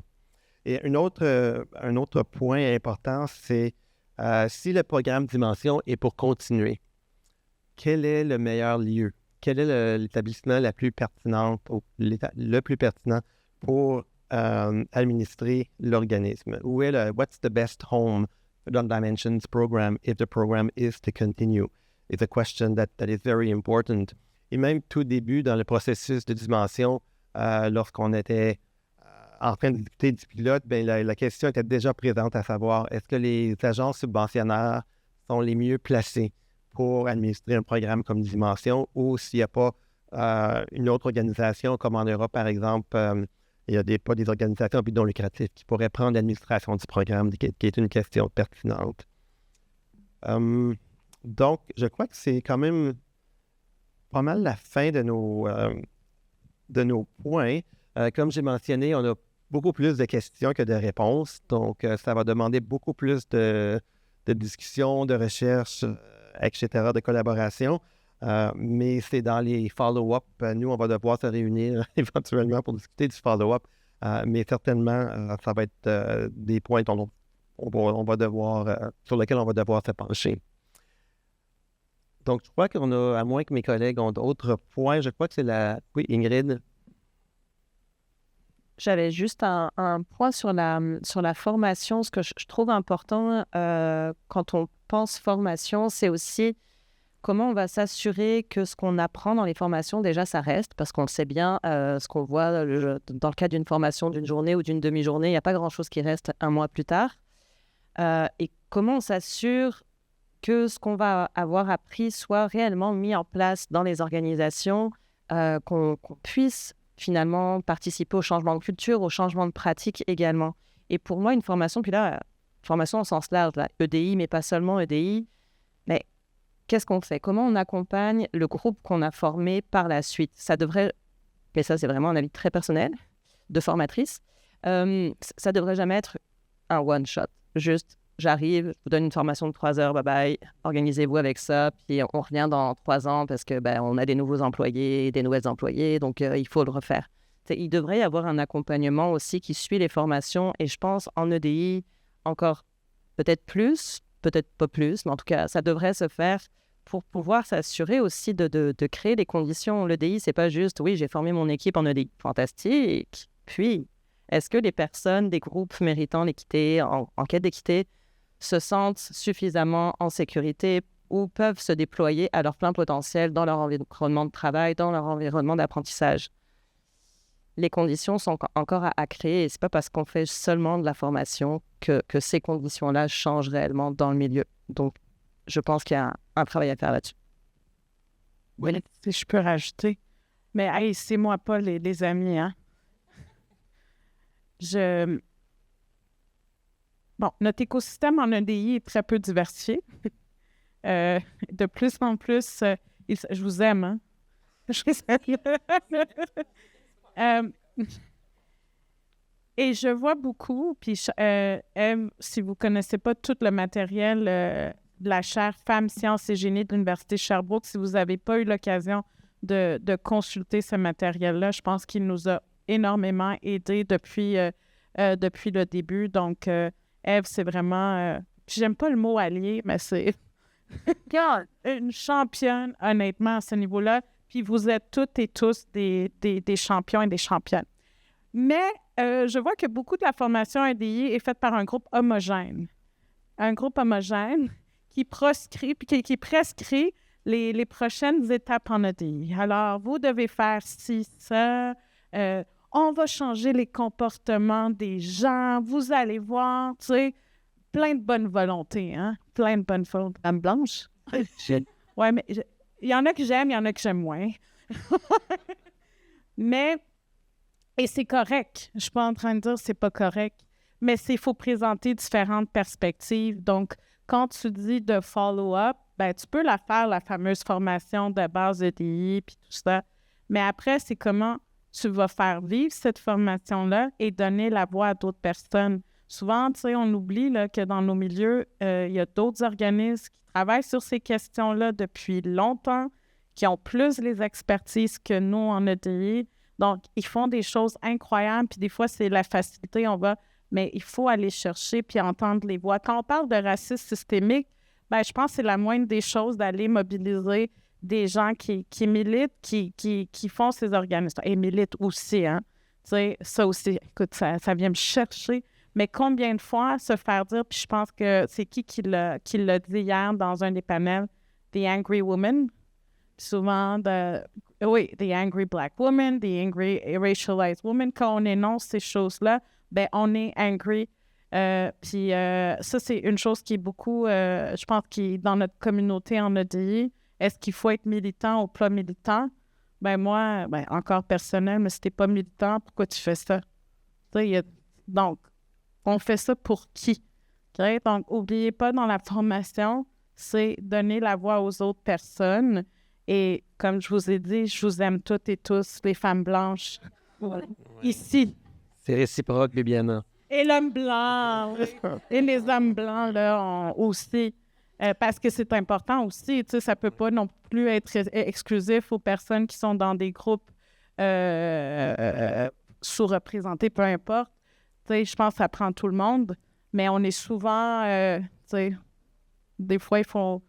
Et un autre point important, c'est si le programme Dimension est pour continuer, quel est le meilleur lieu? Quel est l'établissement le plus pertinent pour administrer l'organisme? What's the best home for the Dimensions program if the program is to continue? It's a question that is very important. Et même tout début dans le processus de Dimension, lorsqu'on était en train de discuter du pilote, la question était déjà présente, à savoir, est-ce que les agences subventionnaires sont les mieux placés pour administrer un programme comme Dimension, ou s'il n'y a pas une autre organisation, comme en Europe, par exemple, il y a pas des organisations à but non lucratif qui pourraient prendre l'administration du programme, qui est une question pertinente. Donc, je crois que c'est quand même pas mal la fin de nos points. Comme j'ai mentionné, on a beaucoup plus de questions que de réponses, donc ça va demander beaucoup plus de discussions, de recherches, etc., de collaboration. Mais c'est dans les follow-up. Nous, on va devoir se réunir éventuellement pour discuter du follow-up. Mais certainement, ça va être des points on va devoir, sur lesquels on va devoir se pencher. Donc, je crois qu'on a, à moins que mes collègues ont d'autres points, je crois que c'est Oui, Ingrid? J'avais juste un point sur la formation. Ce que je trouve important quand on pense formation, c'est aussi comment on va s'assurer que ce qu'on apprend dans les formations, déjà, ça reste, parce qu'on le sait bien, ce qu'on voit dans le cas d'une formation d'une journée ou d'une demi-journée, il n'y a pas grand-chose qui reste un mois plus tard. Et comment on s'assure que ce qu'on va avoir appris soit réellement mis en place dans les organisations, qu'on puisse finalement participer au changement de culture, au changement de pratique également. Et pour moi, une formation, puis là, formation au sens large, là, EDI, mais pas seulement EDI, mais qu'est-ce qu'on fait? Comment on accompagne le groupe qu'on a formé par la suite? Ça devrait, et ça c'est vraiment un avis très personnel, de formatrice, ça devrait jamais être un one-shot. Juste, j'arrive, je vous donne une formation de 3 heures, bye-bye, organisez-vous avec ça, puis on revient dans 3 ans parce que on a des nouveaux employés, des nouvelles employées, donc il faut le refaire. Il devrait y avoir un accompagnement aussi qui suit les formations, et je pense en EDI, encore peut-être plus, peut-être pas plus, mais en tout cas, ça devrait se faire pour pouvoir s'assurer aussi de créer des conditions. L'EDI, c'est pas juste, oui, j'ai formé mon équipe en EDI, fantastique. Puis, est-ce que les personnes des groupes méritant l'équité, en quête d'équité, se sentent suffisamment en sécurité ou peuvent se déployer à leur plein potentiel dans leur environnement de travail, dans leur environnement d'apprentissage? Les conditions sont encore à créer et c'est pas parce qu'on fait seulement de la formation que ces conditions-là changent réellement dans le milieu. Donc, je pense qu'il y a un travail à faire là-dessus. Oui, si je peux rajouter. Mais hey, c'est moi pas les amis, hein. Bon, notre écosystème en EDI est très peu diversifié. De plus en plus, je vous aime, hein. Je vous aime. Et je vois beaucoup, puis si vous ne connaissez pas tout le matériel de la chaire Femmes, Sciences et Génie de l'Université Sherbrooke, si vous n'avez pas eu l'occasion de consulter ce matériel-là, je pense qu'il nous a énormément aidés depuis le début. Donc, Ève, c'est vraiment... j'aime pas le mot allié, mais c'est une championne, honnêtement, à ce niveau-là. Puis vous êtes toutes et tous des champions et des championnes. Mais je vois que beaucoup de la formation EDI est faite par un groupe homogène. Un groupe homogène qui prescrit les prochaines étapes en EDI. Alors, vous devez faire ci, ça. On va changer les comportements des gens. Vous allez voir, tu sais, plein de bonne volonté, hein? Plein de bonne volonté. Dame Blanche? Oui, mais il y en a que j'aime, il y en a que j'aime moins. Mais, et c'est correct. Je ne suis pas en train de dire que c'est pas correct, mais il faut présenter différentes perspectives. Donc, quand tu dis de follow-up, ben, tu peux la faire, la fameuse formation de base EDI puis tout ça. Mais après, c'est comment tu vas faire vivre cette formation-là et donner la voix à d'autres personnes. Souvent, tu sais, on oublie là, que dans nos milieux, il y a d'autres organismes qui travaillent sur ces questions-là depuis longtemps, qui ont plus les expertises que nous en EDI. Donc, ils font des choses incroyables, puis des fois, c'est la facilité, mais il faut aller chercher puis entendre les voix. Quand on parle de racisme systémique, ben, je pense que c'est la moindre des choses d'aller mobiliser des gens qui militent, qui font ces organismes. Et militent aussi, hein. Tu sais, ça aussi, écoute, ça vient me chercher. Mais combien de fois se faire dire, puis je pense que c'est qui l'a dit hier dans un des panels, The Angry Woman, souvent, the Angry Black Woman, the Angry Racialized Woman, quand on énonce ces choses-là, ben on est angry. Puis ça, c'est une chose qui est beaucoup, je pense, qui est dans notre communauté en EDI. Est-ce qu'il faut être militant ou pas militant? Ben moi, encore personnel, mais si t'es pas militant, pourquoi tu fais ça? Donc, on fait ça pour qui? Okay? Donc, n'oubliez pas, dans la formation, c'est donner la voix aux autres personnes. Et comme je vous ai dit, je vous aime toutes et tous, les femmes blanches, ici. C'est réciproque, Bibiana. Et l'homme blanc, et les hommes blancs, là, aussi. Parce que c'est important aussi, tu sais, ça ne peut pas non plus être exclusif aux personnes qui sont dans des groupes sous-représentés, peu importe. Tu sais, je pense que ça prend tout le monde, mais on est souvent, tu sais, des fois, il faut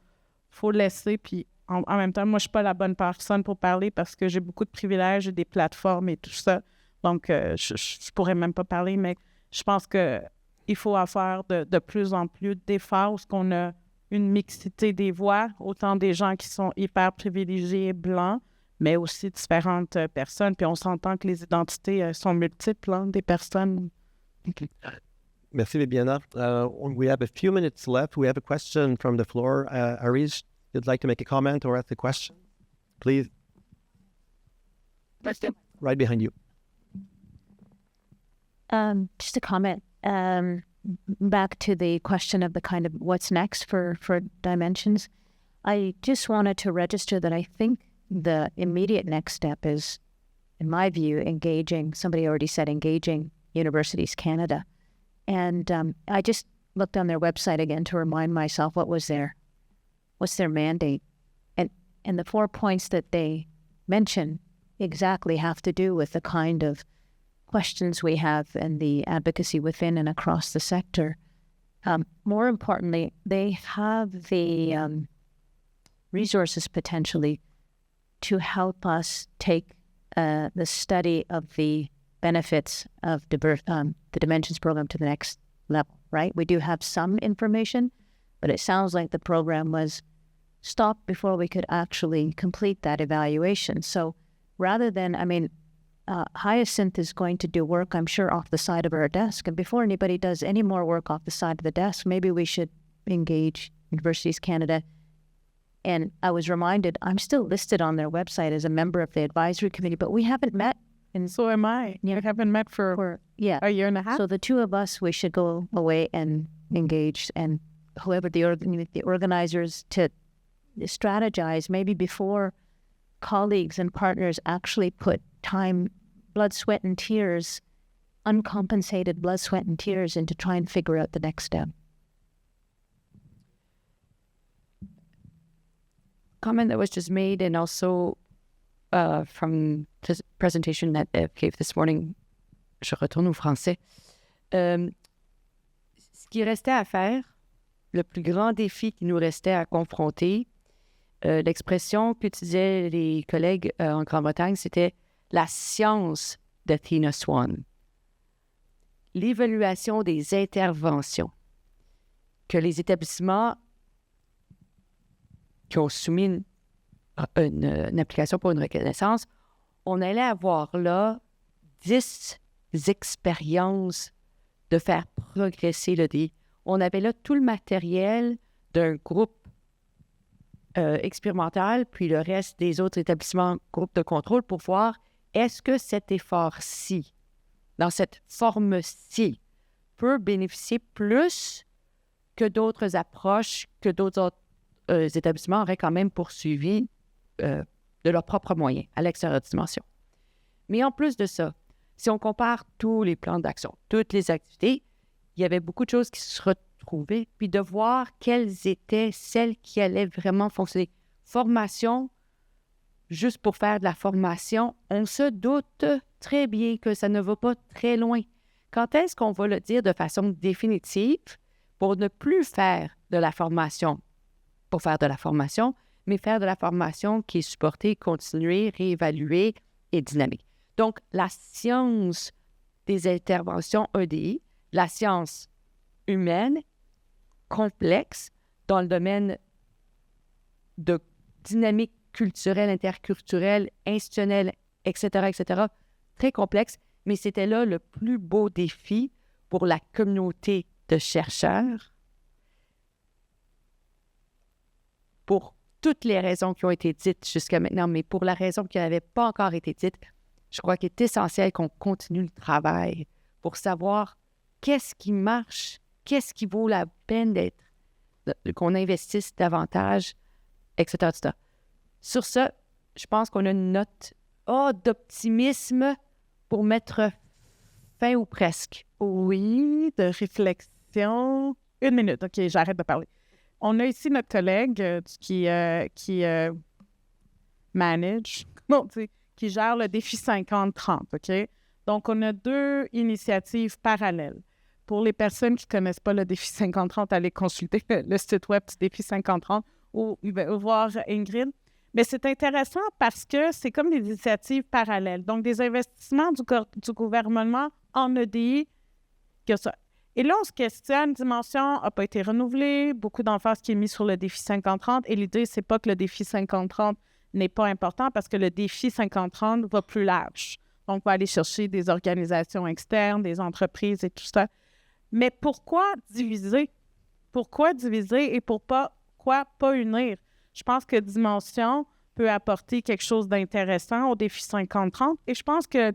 laisser, puis en même temps, moi, je ne suis pas la bonne personne pour parler parce que j'ai beaucoup de privilèges et des plateformes et tout ça, donc je ne pourrais même pas parler, mais je pense qu'il faut faire de plus en plus d'efforts parce qu'on a une mixité des voix, autant des gens qui sont hyper privilégiés blancs, mais aussi différentes personnes. Puis on s'entend que les identités sont multiples, hein, des personnes. Merci, Bibiana. We have a few minutes left. We have a question from the floor. Arish, you'd like to make a comment or ask a question? Please. Right behind you. Just a comment. Back to the question of the kind of what's next for Dimensions. I just wanted to register that I think the immediate next step is, in my view, engaging, somebody already said engaging Universities Canada. And I just looked on their website again to remind myself what's their mandate. And the 4 points that they mention exactly have to do with the kind of questions we have and the advocacy within and across the sector. More importantly, they have the resources potentially to help us take the study of the benefits of the Dimensions program to the next level, right? We do have some information, but it sounds like the program was stopped before we could actually complete that evaluation. So rather than, Hyacinth is going to do work, I'm sure, off the side of her desk. And before anybody does any more work off the side of the desk, maybe we should engage Universities Canada. And I was reminded, I'm still listed on their website as a member of the advisory committee, but we haven't met. And so am I. Yeah. We haven't met for a year and a half. So the two of us, we should go away and engage, and whoever the organizers to strategize, maybe before colleagues and partners actually put time, blood, sweat, and tears, uncompensated blood, sweat, and tears into try and figure out the next step. Comment that was just made, and also from the presentation that Eve gave this morning, je retourne au français. Ce qui restait à faire, le plus grand défi qui nous restait à confronter, l'expression qu'utilisaient les collègues en Grande-Bretagne, c'était la science d'Athena Swan. L'évaluation des interventions que les établissements qui ont soumis une application pour une reconnaissance, on allait avoir là 10 expériences de faire progresser le DI. On avait là tout le matériel d'un groupe expérimental, puis le reste des autres établissements, groupes de contrôle, pour voir est-ce que cet effort-ci, dans cette forme-ci, peut bénéficier plus que d'autres approches que d'autres établissements auraient quand même poursuivi de leurs propres moyens à l'extérieur de Dimension. Mais en plus de ça, si on compare tous les plans d'action, toutes les activités, il y avait beaucoup de choses qui se retrouvaient, puis de voir quelles étaient celles qui allaient vraiment fonctionner. Formation, juste pour faire de la formation, on se doute très bien que ça ne va pas très loin. Quand est-ce qu'on va le dire de façon définitive pour ne plus faire de la formation pour faire de la formation, mais faire de la formation qui est supportée, continuée, réévaluée et dynamique. Donc, la science des interventions EDI, la science humaine, complexe, dans le domaine de dynamique culturelle, interculturelle, institutionnelle, etc., très complexe, mais c'était là le plus beau défi pour la communauté de chercheurs, pour toutes les raisons qui ont été dites jusqu'à maintenant, mais pour la raison qui n'avait pas encore été dite, je crois qu'il est essentiel qu'on continue le travail pour savoir qu'est-ce qui marche, qu'est-ce qui vaut la peine qu'on investisse davantage, etc. Sur ça, je pense qu'on a une note d'optimisme pour mettre fin ou presque. Oui, de réflexion. 1 minute, OK, j'arrête de parler. On a ici notre collègue qui manage, qui gère le défi 50-30, OK? Donc, on a 2 initiatives parallèles. Pour les personnes qui ne connaissent pas le défi 50-30, allez consulter le site web du défi 50-30 ou voir Ingrid. Mais c'est intéressant parce que c'est comme des initiatives parallèles. Donc, des investissements du gouvernement en EDI, que ça. Et là, on se questionne, Dimension n'a pas été renouvelée, beaucoup d'emphase qui est mis sur le défi 50-30, et l'idée, c'est pas que le défi 50-30 n'est pas important parce que le défi 50-30 va plus large. Donc, on va aller chercher des organisations externes, des entreprises et tout ça. Mais pourquoi diviser? Pourquoi diviser et pourquoi pas unir? Je pense que Dimension peut apporter quelque chose d'intéressant au défi 50-30, et je pense que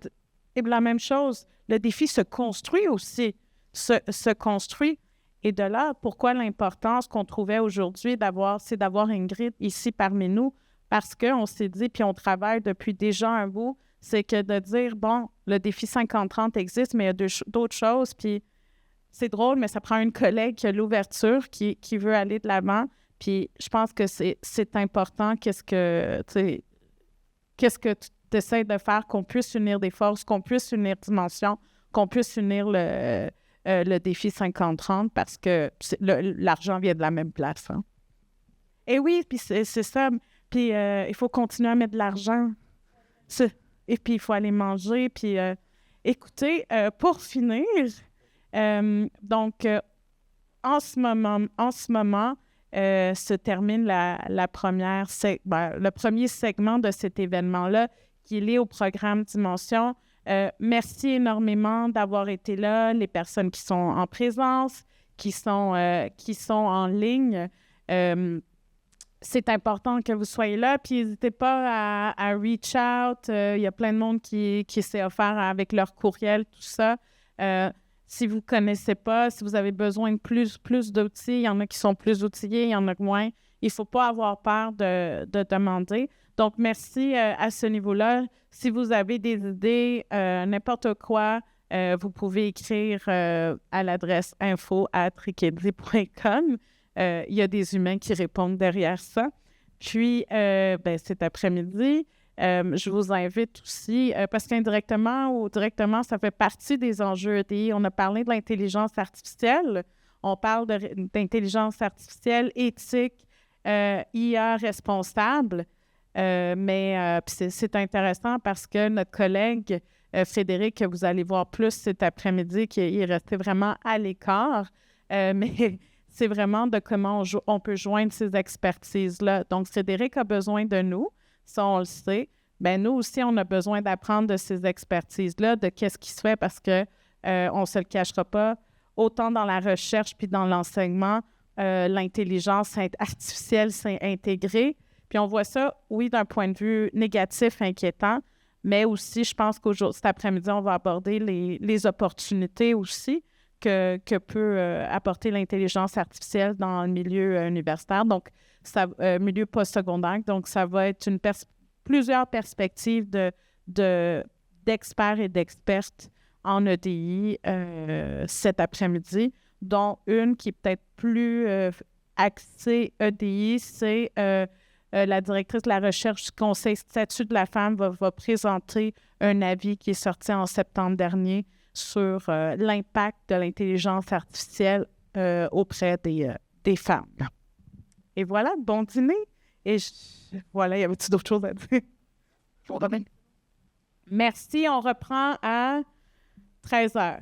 la même chose, le défi se construit aussi. Se construit. Et de là, pourquoi l'importance qu'on trouvait aujourd'hui c'est d'avoir Ingrid ici parmi nous, parce qu'on s'est dit, puis on travaille depuis déjà un bout, c'est que de dire, bon, le défi 50-30 existe, mais il y a d'autres choses, puis c'est drôle, mais ça prend une collègue qui a l'ouverture, qui veut aller de l'avant, puis je pense que c'est important, qu'est-ce que tu essaies de faire, qu'on puisse unir des forces, qu'on puisse unir Dimension, qu'on puisse unir le défi 50-30 parce que l'argent vient de la même place. Hein? Et oui, puis c'est ça. Puis il faut continuer à mettre de l'argent. Et puis il faut aller manger. Puis écoutez, pour finir, donc en ce moment se termine le premier segment de cet événement-là qui est lié au programme Dimension. Merci énormément d'avoir été là, les personnes qui sont en présence, qui sont en ligne. C'est important que vous soyez là, puis n'hésitez pas à reach out. Il y a plein de monde qui s'est offert avec leur courriel, tout ça. Si vous ne connaissez pas, si vous avez besoin de plus d'outils, il y en a qui sont plus outillés, il y en a moins. Il ne faut pas avoir peur de demander. Donc, merci à ce niveau-là. Si vous avez des idées, n'importe quoi, vous pouvez écrire à l'adresse info@rikedzi.com. Il y a des humains qui répondent derrière ça. Puis, cet après-midi, je vous invite aussi, parce qu'indirectement ou directement, ça fait partie des enjeux EDI. On a parlé de l'intelligence artificielle. On parle d'intelligence artificielle éthique, IA responsable. Mais c'est intéressant parce que notre collègue Frédéric, que vous allez voir plus cet après-midi, qui est resté vraiment à l'écart, mais c'est vraiment de comment on peut joindre ces expertises-là. Donc, Frédéric a besoin de nous, ça on le sait. Bien, nous aussi, on a besoin d'apprendre de ces expertises-là, de qu'est-ce qui se fait parce qu'on ne se le cachera pas, autant dans la recherche puis dans l'enseignement, l'intelligence artificielle s'est intégrée. Puis on voit ça, oui, d'un point de vue négatif, inquiétant, mais aussi, je pense cet après-midi, on va aborder les opportunités aussi que peut apporter l'intelligence artificielle dans le milieu universitaire, donc milieu postsecondaire. Donc, ça va être plusieurs perspectives d'experts et d'expertes en EDI cet après-midi, dont une qui est peut-être plus axée EDI, c'est la directrice de la recherche du Conseil statut de la femme va présenter un avis qui est sorti en septembre dernier sur l'impact de l'intelligence artificielle auprès des femmes. Et voilà, bon dîner. Et voilà, y avait-il d'autres choses à dire? Merci, on reprend à 13h.